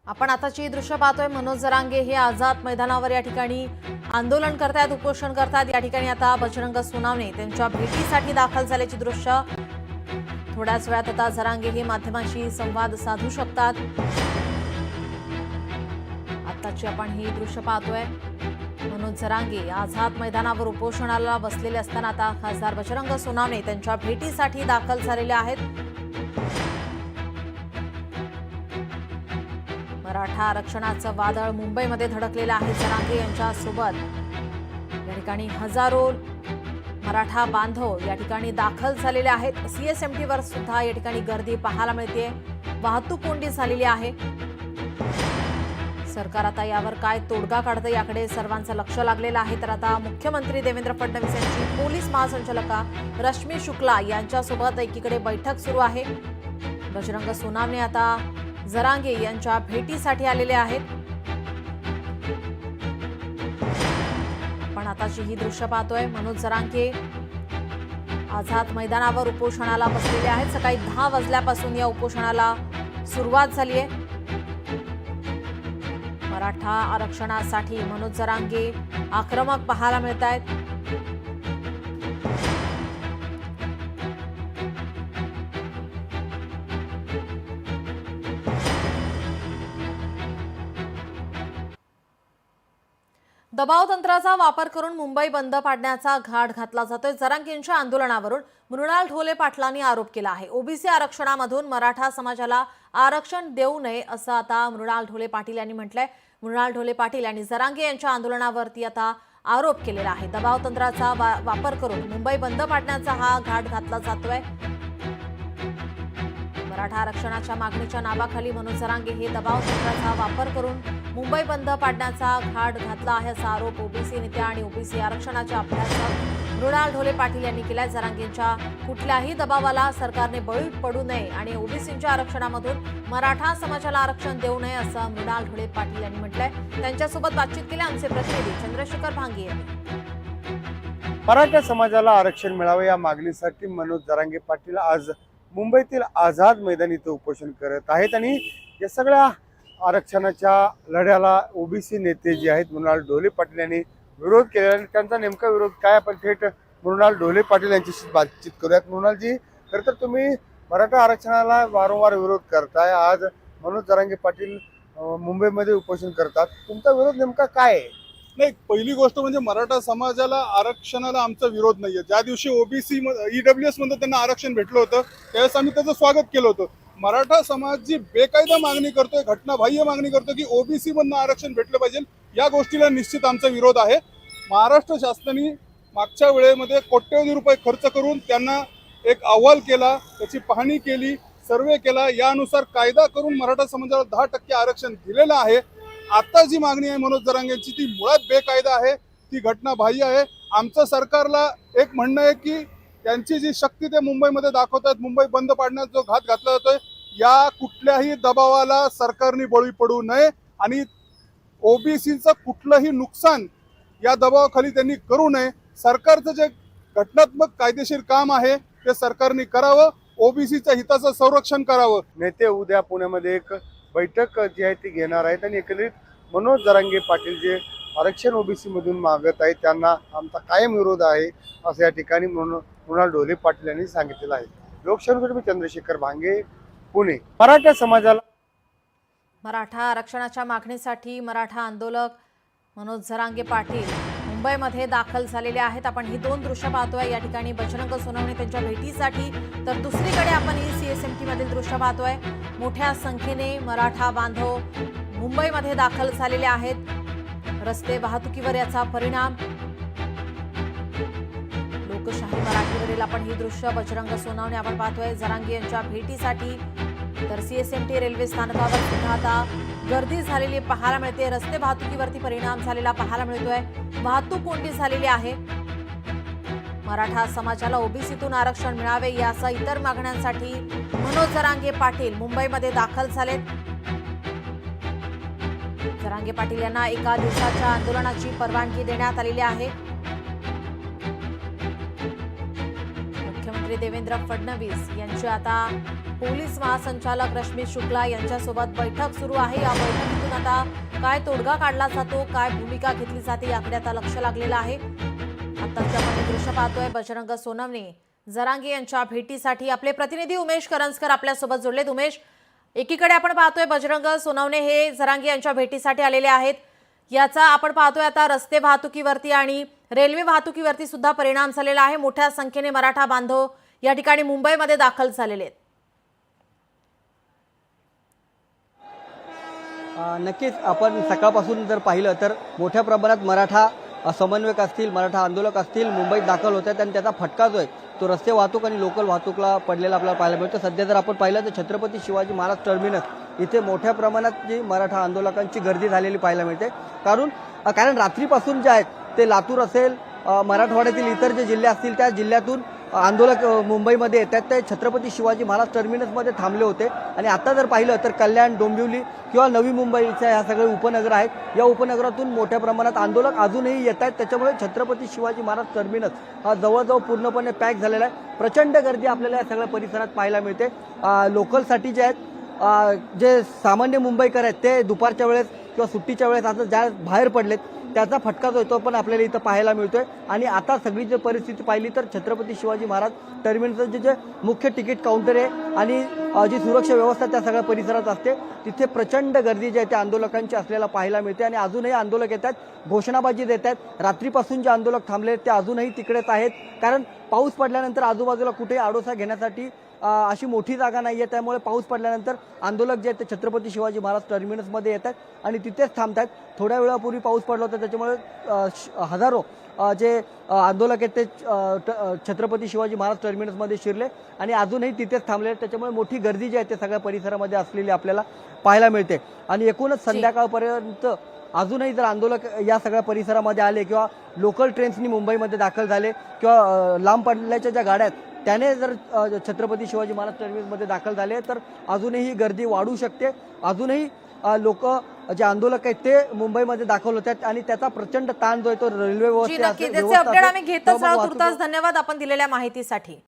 आपण आताची दृश्य पाहतोय। मनोज जरांगे हे आझाद मैदानावर या ठिकाणी आंदोलन करतायत, उपोषण करतात। या ठिकाणी आता बजरंग सोनावणे त्यांच्या भेटीसाठी दाखल झाल्याची दृश्य थोड्याच वेळात आता जरांगे हे माध्यमांशी संवाद साधू शकतात। आताची आपण ही दृश्य पाहतोय। मनोज जरांगे आझाद मैदानावर उपोषणाला बसलेले असताना आता खासदार बजरंग सोनावणे त्यांच्या भेटीसाठी दाखल झालेले आहेत। मराठा आरक्षणाचं वादळ मुंबईमध्ये धडकलेलं आहे। जरांगे यांच्या सोबत या ठिकाणी हजारो मराठा बांधव या ठिकाणी दाखल झालेले आहेत। सीएसएमटीवर सुद्धा या ठिकाणी गर्दी पाहायला मिळते, वाहतूक कोंडी झालेली आहे। सरकार आता यावर काय तोडगा काढतं याकडे सर्वांचं लक्ष लागलेलं आहे। तर आता मुख्यमंत्री देवेंद्र फडणवीस यांची पोलीस महासंचालका रश्मी शुक्ला यांच्यासोबत एकीकडे बैठक सुरू आहे। बजरंग सोनावणे आता जरांगे यांच्या भेटीसाठी आलेले आहेत। आपण आताची ही दृश्य पाहतोय। मनोज जरांगे आझाद मैदानावर उपोषणाला बसलेले आहेत। सकाळी 10 वाजल्यापासून या उपोषणाला सुरुवात झाली आहे। मराठा आरक्षणासाठी मनोज जरांगे आक्रमक पाहायला मिळत आहेत। दबाव तंत्राचा वापर करून मुंबई बंद पाडण्याचा घाट घातला जातोय। जरांगेंच्या आंदोलनावरून मृणाल ढोले पाटलांनी आरोप केला आहे। ओबीसी आरक्षणामधून मराठा समाजाला आरक्षण देऊ नये असं आता मृणाल ढोले पाटील यांनी म्हटलंय। मृणाल ढोले पाटील यांनी जरांगे यांच्या आंदोलनावरती आता आरोप केलेला आहे। दबाव तंत्राचा वापर करून मुंबई बंद पाडण्याचा हा घाट घातला जातोय। मराठा आरक्षणाच्या मागणीच्या नावाखाली मनोज जरांगे हे दबाव तंत्राचा वापर करून मुंबई बंद पाडण्याचा घाट घातला आहे असा आरोप ओबीसी नेत्या आणि ओबीसी आरक्षणाच्या अभ्यासक मृणाल ढोले पाटील यांनी केलाय। जरांगेंच्या कुठल्याही दबावाला सरकारने बळी पडू नये आणि ओबीसीच्या आरक्षणामधून मराठा समाजाला आरक्षण देऊ नये असं मृणाल ढोले पाटील यांनी म्हटलंय। त्यांच्यासोबत बातचीत केली आमचे प्रतिनिधी चंद्रशेखर भांगे यांनी। मराठा समाजाला आरक्षण मिळावे या मागणीसाठी मनोज जरांगे पाटील आज मुंबईतील आझाद मैदान इथे उपोषण करत आहेत आणि या सगळ्या आरक्षणाच्या लढ्याला ओबीसी नेते जे आहेत मृणाल ढोले पाटील यांनी विरोध केला आणि त्यांचा नेमका विरोध काय आपण थेट मृणाल ढोले पाटील यांच्याशी बातचीत करूयात। मृणालजी, खरं तर तुम्ही मराठा आरक्षणाला वारंवार विरोध करताय, आज मनोज जरांगे पाटील मुंबईमध्ये उपोषण करतात, तुमचा विरोध नेमका काय आहे? नाही, पहिली गोष्ट म्हणजे मराठा समाजाला आरक्षणाला आमचा विरोध नाहीये। ज्या दिवशी ओबीसी ईडब्ल्यूएस मध्ये त्यांना आरक्षण भेटलं होतं त्यावेळेस आम्ही त्याचं स्वागत केलं होतं। मराठा समाज जी बेकायदा मागणी करतोय, घटनाबाह्य मागणी करतोय की ओबीसी मधनं आरक्षण भेटलं पाहिजे, या गोष्टीला निश्चित आमचा विरोध आहे। महाराष्ट्र शासनाने मागच्या वेळेमध्ये कोट्यवधी रुपये खर्च करून त्यांना एक अहवाल केला, त्याची पाहणी केली, सर्वे केला, यानुसार कायदा करून मराठा समाजाला 10% आरक्षण दिलेलं आहे। आता जी मागणी आहे मनोज जरांगेंची ती मुळात बेकायदा आहे, ती घटनाबाह्य आहे। आमचं सरकारला एक म्हणणं आहे की त्यांची जी शक्ती ते मुंबईमध्ये दाखवतात, मुंबई बंद पाडण्याचा जो घात घातला जातोय, या कुठल्याही दबावाला सरकारने बळी पडू नये आणि ओबीसीचं कुठलंही नुकसान या दबावाखाली त्यांनी करू नये। सरकारचं जे घटनात्मक कायदेशीर काम आहे ते सरकारने करावं, ओबीसीच्या हिताचं संरक्षण करावं। नेते उद्या पुण्यामध्ये एक बैठक जी आहे ती घेणार आहेत आणि एकंदरीत मनोज जरांगे पाटील जे आरक्षण ओबीसी मधून मागत आहेत त्यांना आमचा कायम विरोध आहे असं या ठिकाणी मृणाल ढोले पाटील यांनी सांगितलेलं आहे। लोकशाहीसाठी चंद्रशेखर भांगे, पुणे। मराठा समाजाला मराठा आरक्षणाच्या मागणीसाठी मराठा आंदोलक मनोज जरांगे पाटील मुंबईमध्ये दाखल झालेले आहेत। आपण ही दोन दृश्य पाहतोय। या ठिकाणी बजरंग सोनावणे त्यांच्या भेटीसाठी, तर दुसरीकडे आपण ही सीएसएमटी मधील दृश्य पाहतोय। मोठ्या संख्येने मराठा बांधव मुंबईमध्ये दाखल झालेले आहेत। रस्ते वाहतुकीवर याचा परिणाम। लोकशाही मराठीवरील आपण ही दृश्य बजरंग सोनावणे आपण पाहतोय जरांगे यांच्या भेटीसाठी, तर सीएसएमटी रेल्वे स्थानकावर सुद्धा आता गर्दी झालेली पाहायला मिळते। रस्ते वाहतुकीवरती परिणाम झालेला पाहायला मिळतोय, वाहतूक कोंडी झालेली आहे। मराठा समाजाला ओबीसीतून आरक्षण मिळावे यासह इतर मागण्यांसाठी मनोज जरांगे पाटील मुंबईमध्ये दाखल झालेत। जरांगे पाटील यांना एका दिवसाच्या आंदोलनाची परवानगी देण्यात आलेली आहे। मुख्यमंत्री देवेंद्र फडणवीस यांची आता पोलीस महासंचालक रश्मी शुक्ला यांच्यासोबत बैठक सुरू आहे। या बैठकीतून आता काय तोडगा काढला जातो, काय भूमिका घेतली जाते याकडे आता लक्ष लागलेलं आहे। आताच्या आपण दृश्य पाहतोय बजरंग सोनवणे जरांगे यांच्या भेटीसाठी आपले प्रतिनिधी उमेश करंजकर आपल्यासोबत जोडलेत। उमेश, एकीकडे आपण पाहतोय बजरंग सोनवणे हे जरांगे यांच्या भेटीसाठी आलेले आहेत। याचा आपण पाहतोय आता रस्ते वाहतुकीवरती आणि रेल्वे वाहतुकीवरती सुद्धा परिणाम झालेला आहे। मोठ्या संख्येने मराठा बांधव या ठिकाणी मुंबईमध्ये दाखल झालेले आहेत। नक्कीच आपण सकाळपासून जर पाहिलं तर मोठ्या प्रमाणात मराठा समन्वयक असतील, मराठा आंदोलक असतील मुंबईत दाखल होत आहेत आणि त्याचा फटका जो आहे तो रस्ते वाहतूक आणि लोकल वाहतूकला पडलेला आपल्याला पाहायला मिळतो। सध्या जर आपण पाहिलं तर छत्रपती शिवाजी महाराज टर्मिनस इथे मोठ्या प्रमाणात जी मराठा आंदोलकांची गर्दी झालेली पाहायला मिळते। कारण रात्रीपासून जे आहेत ते लातूर असेल, मराठवाड्यातील इतर जे जिल्हे असतील त्या जिल्ह्यातून आंदोलक मुंबईमध्ये येतात। ते छत्रपती शिवाजी महाराज टर्मिनसमध्ये थांबले होते आणि आता जर पाहिलं तर कल्याण, डोंबिवली किंवा नवी मुंबईच्या ह्या सगळे उपनगर आहेत, या उपनगरातून मोठ्या प्रमाणात आंदोलक अजूनही येत आहेत। त्याच्यामुळे छत्रपती शिवाजी महाराज टर्मिनस हा जवळजवळ पूर्णपणे पॅक झालेला आहे। प्रचंड गर्दी आपल्याला या सगळ्या परिसरात पाहायला मिळते। लोकलसाठी जे आहेत, जे सामान्य मुंबईकर आहेत ते दुपारच्या वेळेस किंवा सुट्टीच्या वेळेस आता ज्या बाहेर पडलेत त्याचा फटका जो तो पण आपल्याला इथं पाहायला मिळतोय। आणि आता सगळी जर परिस्थिती पाहिली तर छत्रपती शिवाजी महाराज टर्मिनसचं जे मुख्य तिकीट काउंटर आहे आणि जी सुरक्षा व्यवस्था त्या सगळ्या परिसरात असते तिथे प्रचंड गर्दी जी आहे त्या आंदोलकांची असलेला पाहायला मिळते आणि अजूनही आंदोलक येतात, घोषणाबाजी देत आहेत। रात्रीपासून जे आंदोलक थांबले ते अजूनही तिकडेच आहेत, कारण पाऊस पडल्यानंतर आजूबाजूला कुठेही आडोसा घेण्यासाठी अशी मोठी जागा नाही आहे। त्यामुळे पाऊस पडल्यानंतर आंदोलक जे आहेत ते छत्रपती शिवाजी महाराज टर्मिनसमध्ये येतात आणि तिथेच थांबतात। थोड्या वेळापूर्वी पाऊस पडला होता त्याच्यामुळे हजारो जे आंदोलक आहेत ते छत्रपती शिवाजी महाराज टर्मिनसमध्ये शिरले आणि अजूनही तिथेच थांबले। त्याच्यामुळे मोठी गर्दी जी आहे ते सगळ्या परिसरामध्ये असलेली आपल्याला पाहायला मिळते आणि एकूणच संध्याकाळपर्यंत अजूनही जर आंदोलक या सगळ्या परिसरामध्ये आले किंवा लोकल ट्रेन्सनी मुंबईमध्ये दाखल झाले किंवा लांब पल्ल्याच्या ज्या गाड्या आहेत त्याने जर छत्रपती शिवाजी महाराज टर्मिनसमध्ये दाखल झाले तर अजूनही गर्दी वाढू शकते। अजूनही लोक जे आंदोलक आहेत ते मुंबईमध्ये दाखल होतात आणि त्याचा प्रचंड ताण जो आहे तो रेल्वे अपडेट आम्ही घेतच राहू। तुर्तास धन्यवाद आपण दिलेल्या माहितीसाठी।